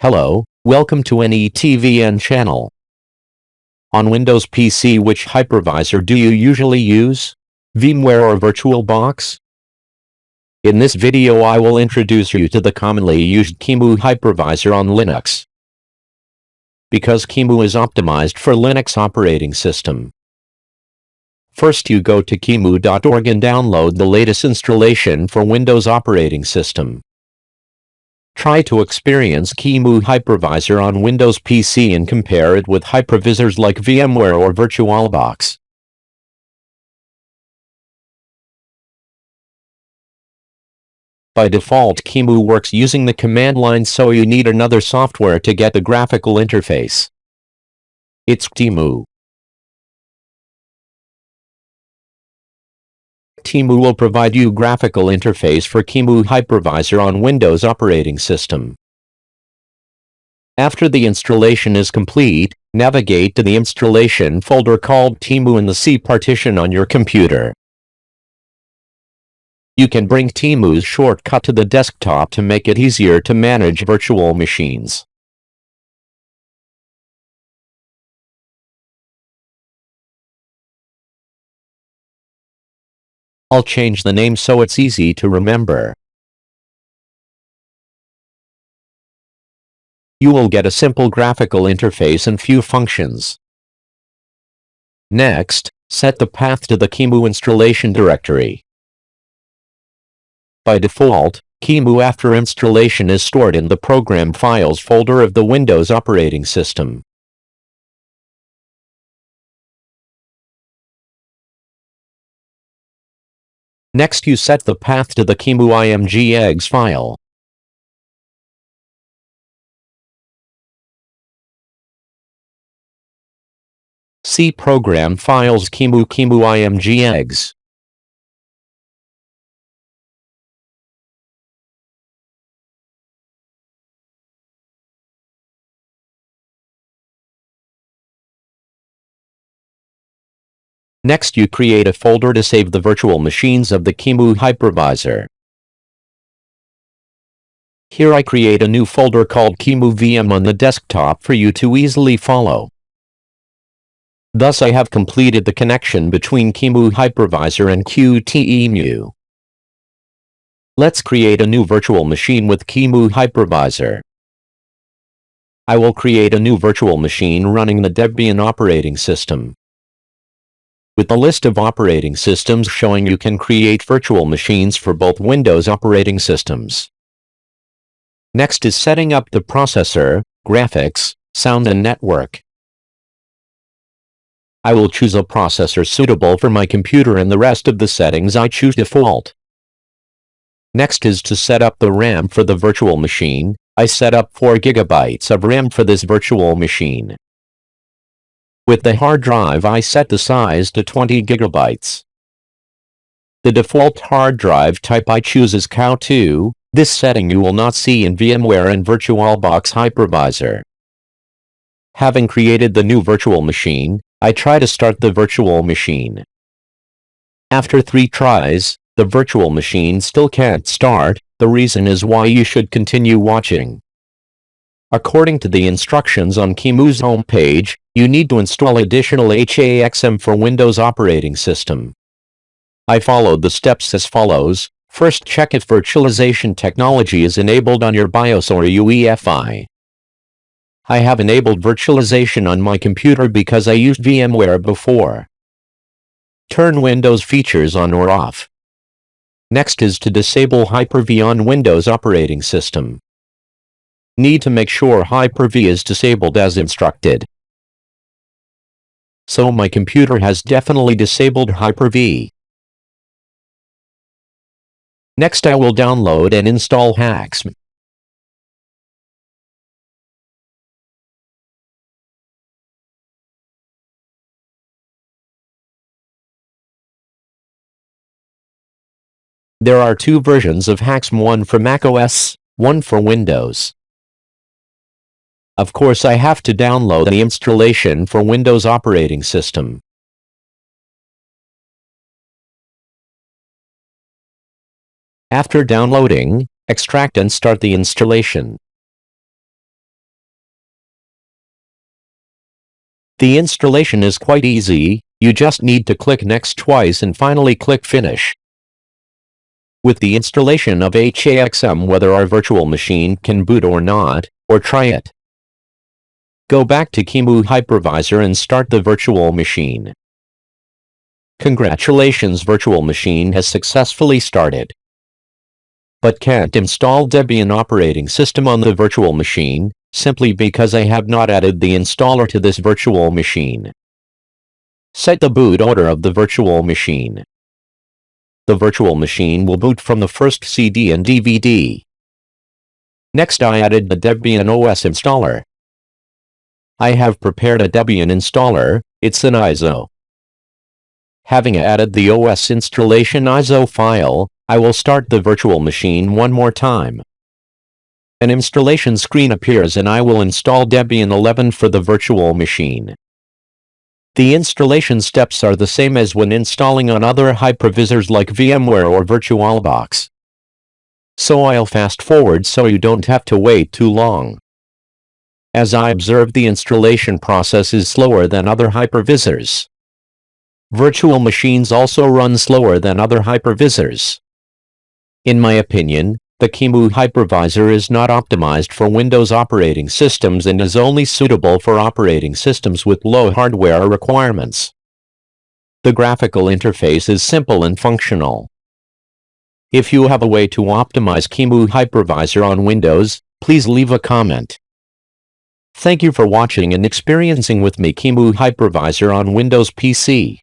Hello, welcome to netvn channel. On Windows PC, which hypervisor do you usually use? VMware or VirtualBox? In this video I will introduce you to the commonly used QEMU hypervisor on Linux. Because QEMU is optimized for Linux operating system. First you go to QEMU.org and download the latest installation for Windows operating system. Try to experience QEMU hypervisor on Windows PC and compare it with hypervisors like VMware or VirtualBox. By default, QEMU works using the command line, so you need another software to get the graphical interface. It's QEMU. QEMU will provide you graphical interface for QEMU hypervisor on Windows operating system. After the installation is complete, navigate to the installation folder called QEMU in the C partition on your computer. You can bring QEMU's shortcut to the desktop to make it easier to manage virtual machines. I'll change the name so it's easy to remember. You will get a simple graphical interface and few functions. Next, set the path to the QEMU installation directory. By default, QEMU after installation is stored in the Program Files folder of the Windows operating system. Next you set the path to the QEMU img.exe file. See Program Files QEMU img.exe. Next you create a folder to save the virtual machines of the QEMU hypervisor. Here I create a new folder called QEMU VM on the desktop for you to easily follow. Thus I have completed the connection between QEMU hypervisor and QEMU. Let's create a new virtual machine with QEMU hypervisor. I will create a new virtual machine running the Debian operating system. With a list of operating systems showing, you can create virtual machines for both Windows operating systems. Next is setting up the processor, graphics, sound and network. I will choose a processor suitable for my computer and the rest of the settings I choose default. Next is to set up the RAM for the virtual machine. I set up 4 GB of RAM for this virtual machine. With the hard drive I set the size to 20 GB. The default hard drive type I choose is CAW2. This setting you will not see in VMware and VirtualBox hypervisor. Having created the new virtual machine, I try to start the virtual machine. After 3 tries, the virtual machine still can't start. The reason is why you should continue watching. According to the instructions on QEMU's homepage, you need to install additional HAXM for Windows operating system. I followed the steps as follows. First, check if virtualization technology is enabled on your BIOS or UEFI. I have enabled virtualization on my computer because I used VMware before. Turn Windows features on or off. Next is to disable Hyper-V on Windows operating system. Need to make sure Hyper-V is disabled as instructed. So my computer has definitely disabled Hyper-V. Next I will download and install HAXM. There are 2 versions of HAXM, one for macOS, one for Windows. Of course I have to download the installation for Windows operating system. After downloading, extract and start the installation. The installation is quite easy, you just need to click Next twice and finally click Finish. With the installation of HAXM, whether our virtual machine can boot or not, or try it. Go back to QEMU hypervisor and start the virtual machine. Congratulations, virtual machine has successfully started. But can't install Debian operating system on the virtual machine, simply because I have not added the installer to this virtual machine. Set the boot order of the virtual machine. The virtual machine will boot from the first CD and DVD. Next, I added the Debian OS installer. I have prepared a Debian installer, it's an ISO. Having added the OS installation ISO file, I will start the virtual machine one more time. An installation screen appears and I will install Debian 11 for the virtual machine. The installation steps are the same as when installing on other hypervisors like VMware or VirtualBox. So I'll fast forward so you don't have to wait too long. As I observed, the installation process is slower than other hypervisors. Virtual machines also run slower than other hypervisors. In my opinion, the QEMU hypervisor is not optimized for Windows operating systems and is only suitable for operating systems with low hardware requirements. The graphical interface is simple and functional. If you have a way to optimize QEMU hypervisor on Windows, please leave a comment. Thank you for watching and experiencing with me QEMU hypervisor on Windows PC.